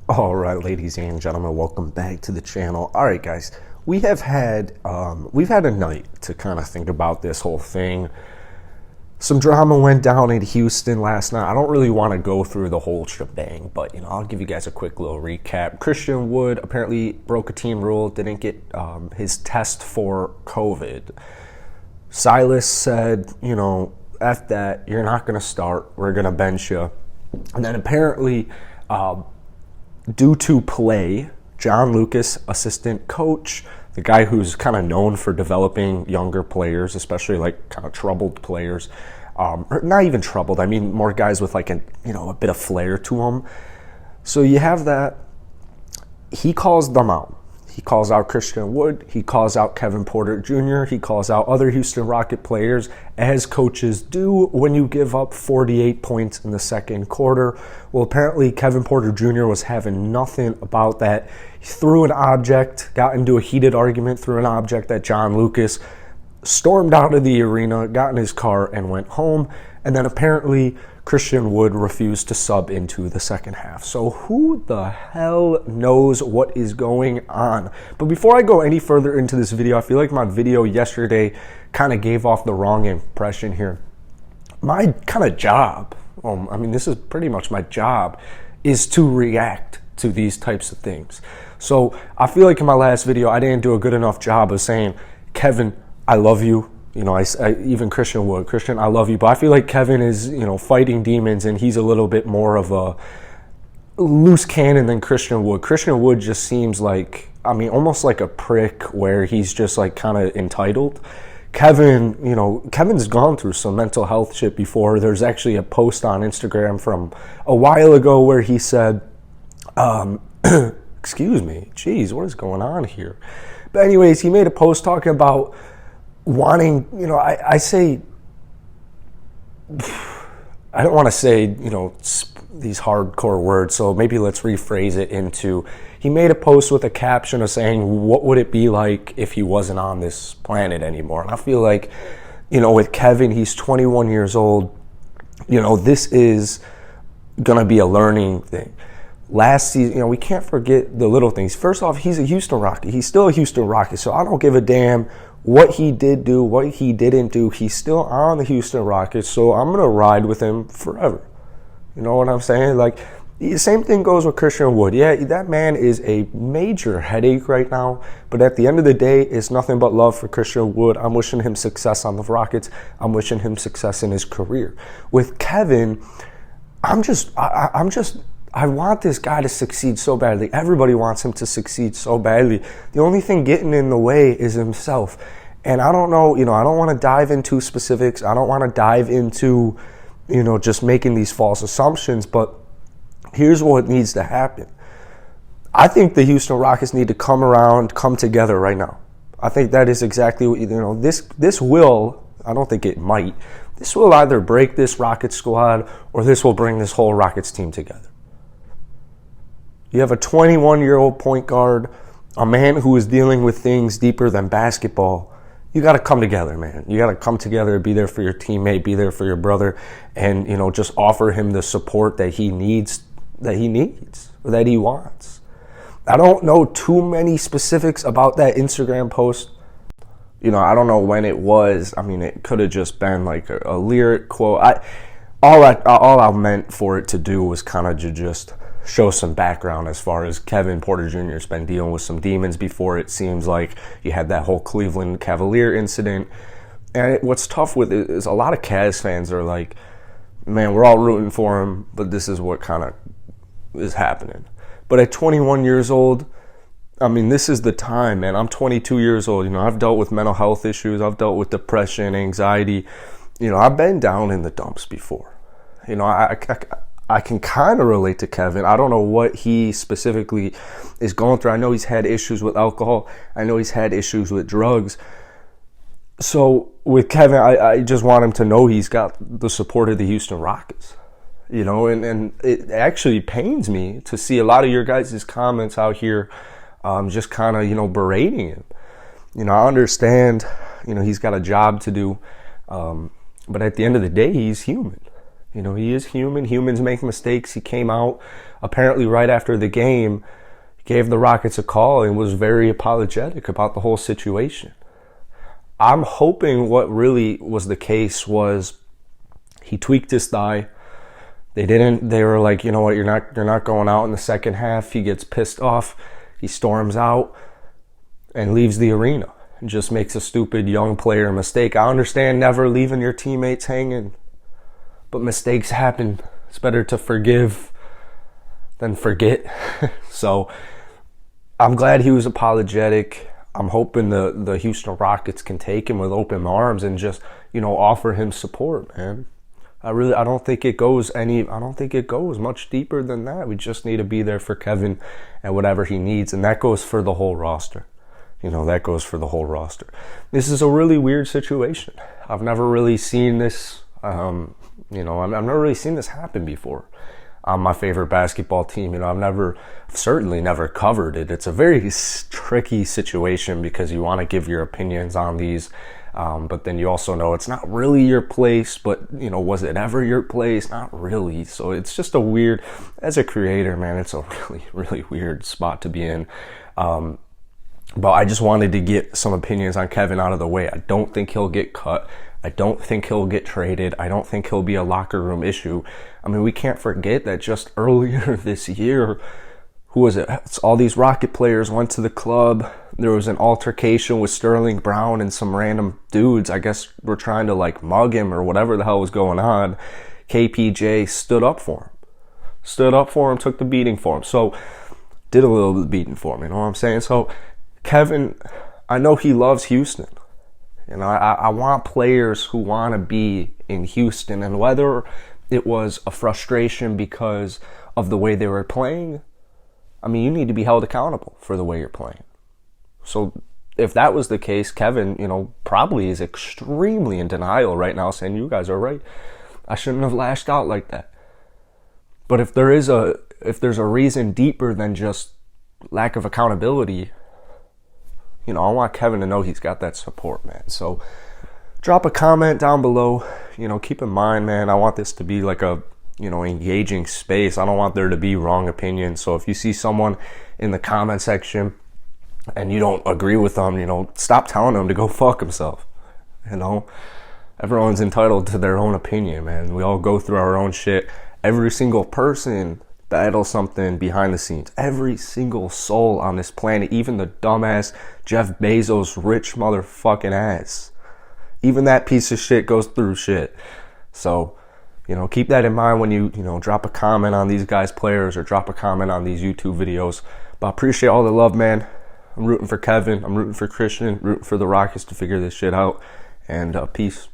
All right, ladies and gentlemen, welcome back to the channel. All right, guys, we've had a night to kind of think about this whole thing. Some drama went down in Houston last night. I don't really want to go through the whole shebang, but I'll give you guys a quick little recap. Christian Wood apparently broke a team rule, didn't get his test for COVID. Silas said, F that, you're not going to start. We're going to bench you. And then apparently, due to play, John Lucas, assistant coach, the guy who's kind of known for developing younger players, especially like kind of troubled players, or not even troubled, I mean more guys with like a bit of flair to them. So you have that. He calls them out. He calls out Christian Wood. He calls out Kevin Porter Jr. He calls out other Houston Rocket players, as coaches do when you give up 48 points in the second quarter. Well, apparently Kevin Porter Jr. was having nothing about that. He threw an object, got into a heated argument, threw an object at John Lucas, stormed out of the arena, got in his car, and went home. And then apparently Christian Wood refused to sub into the second half. So who the hell knows what is going on? But before I go any further into this video, I feel like my video yesterday kind of gave off the wrong impression here. My kind of job, this is pretty much my job, is to react to these types of things. So I feel like in my last video, I didn't do a good enough job of saying, Kevin, I love you. Even Christian Wood, Christian, I love you. But I feel like Kevin is, fighting demons, and he's a little bit more of a loose cannon than Christian Wood. Christian Wood just seems like, almost like a prick where he's just like kind of entitled. Kevin's gone through some mental health shit before. There's actually a post on Instagram from a while ago where he said, excuse me, geez, what is going on here? But anyways, he made a post talking about wanting, I don't want to say, these hardcore words, so maybe let's rephrase it into, he made a post with a caption of saying, what would it be like if he wasn't on this planet anymore? And I feel like, with Kevin, he's 21 years old, this is going to be a learning thing. Last season, we can't forget the little things. First off, he's a Houston Rocket. He's still a Houston Rocket, so I don't give a damn what he did do, what he didn't do. He's still on the Houston Rockets, so I'm going to ride with him forever. You know what I'm saying? Like, the same thing goes with Christian Wood. Yeah, that man is a major headache right now, but at the end of the day, it's nothing but love for Christian Wood. I'm wishing him success on the Rockets. I'm wishing him success in his career. With Kevin, I want this guy to succeed so badly. Everybody wants him to succeed so badly. The only thing getting in the way is himself. And I don't know, I don't want to dive into specifics. I don't want to dive into, just making these false assumptions. But here's what needs to happen. I think the Houston Rockets need to come together right now. I think that is exactly what, this will, I don't think it might, this will either break this Rockets squad or this will bring this whole Rockets team together. You have a 21-year-old point guard, a man who is dealing with things deeper than basketball. You got to come together, man. You got to come together, be there for your teammate, be there for your brother, and just offer him the support that he needs, or that he wants. I don't know too many specifics about that Instagram post. I don't know when it was. It could have just been like a lyric quote. All I meant for it to do was kind of just show some background as far as Kevin Porter Jr. has been dealing with some demons before. It seems like you had that whole Cleveland Cavalier incident. And what's tough with it is a lot of Cavs fans are like, man, we're all rooting for him, but this is what kind of is happening. But at 21 years old, this is the time, man. I'm 22 years old. I've dealt with mental health issues. I've dealt with depression, anxiety. I've been down in the dumps before. I can kind of relate to Kevin. I don't know what he specifically is going through. I know he's had issues with alcohol. I know he's had issues with drugs. So with Kevin, I just want him to know he's got the support of the Houston Rockets. And it actually pains me to see a lot of your guys' comments out here just kind of, berating him. I understand, he's got a job to do. But at the end of the day, he's human. You know, he is human. Humans make mistakes. He came out apparently right after the game, gave the Rockets a call and was very apologetic about the whole situation. I'm hoping what really was the case was he tweaked his thigh. They were like, you know what, you're not going out in the second half. He gets pissed off. He storms out and leaves the arena and just makes a stupid young player mistake. I understand never leaving your teammates hanging, but mistakes happen. It's better to forgive than forget. So I'm glad he was apologetic. I'm hoping the Houston Rockets can take him with open arms and just, you know, offer him support, man. I don't think it goes much deeper than that. We just need to be there for Kevin and whatever he needs, and that goes for the whole roster. You know, that goes for the whole roster. This is a really weird situation. I've never really seen this, I've never really seen this happen before. On my favorite basketball team, you know, I've certainly never covered it. It's a very tricky situation because you want to give your opinions on these, but then you also know it's not really your place, but, you know, was it ever your place? Not really. So it's just a weird, as a creator, man, it's a really, really weird spot to be in. But I just wanted to get some opinions on Kevin out of the way. I don't think he'll get cut. I don't think he'll get traded. I don't think he'll be a locker room issue. I mean, we can't forget that just earlier this year, who was it? All these Rocket players went to the club. There was an altercation with Sterling Brown and some random dudes. I guess were trying to like mug him or whatever the hell was going on. KPJ stood up for him, took the beating for him. So did a little bit of beating for him, you know what I'm saying? So Kevin, I know he loves Houston. You know, I want players who want to be in Houston, and whether it was a frustration because of the way they were playing, I mean, you need to be held accountable for the way you're playing. So if that was the case, Kevin, you know, probably is extremely in denial right now, saying you guys are right. I shouldn't have lashed out like that. But if there's a reason deeper than just lack of accountability, you know, I want Kevin to know he's got that support, man. So drop a comment down below. You know, keep in mind, man, I want this to be like a, you know, engaging space. I don't want there to be wrong opinions. So if you see someone in the comment section and you don't agree with them, you know, stop telling them to go fuck himself. You know, everyone's entitled to their own opinion, man. We all go through our own shit. Every single person battles something behind the scenes. Every single soul on this planet, even the dumbass Jeff Bezos rich motherfucking ass, even that piece of shit goes through shit. So, you know, keep that in mind when you know, drop a comment on these guys' players or drop a comment on these YouTube videos. But I appreciate all the love, man. I'm rooting for Kevin. I'm rooting for Christian. Rooting for the Rockets to figure this shit out. And peace.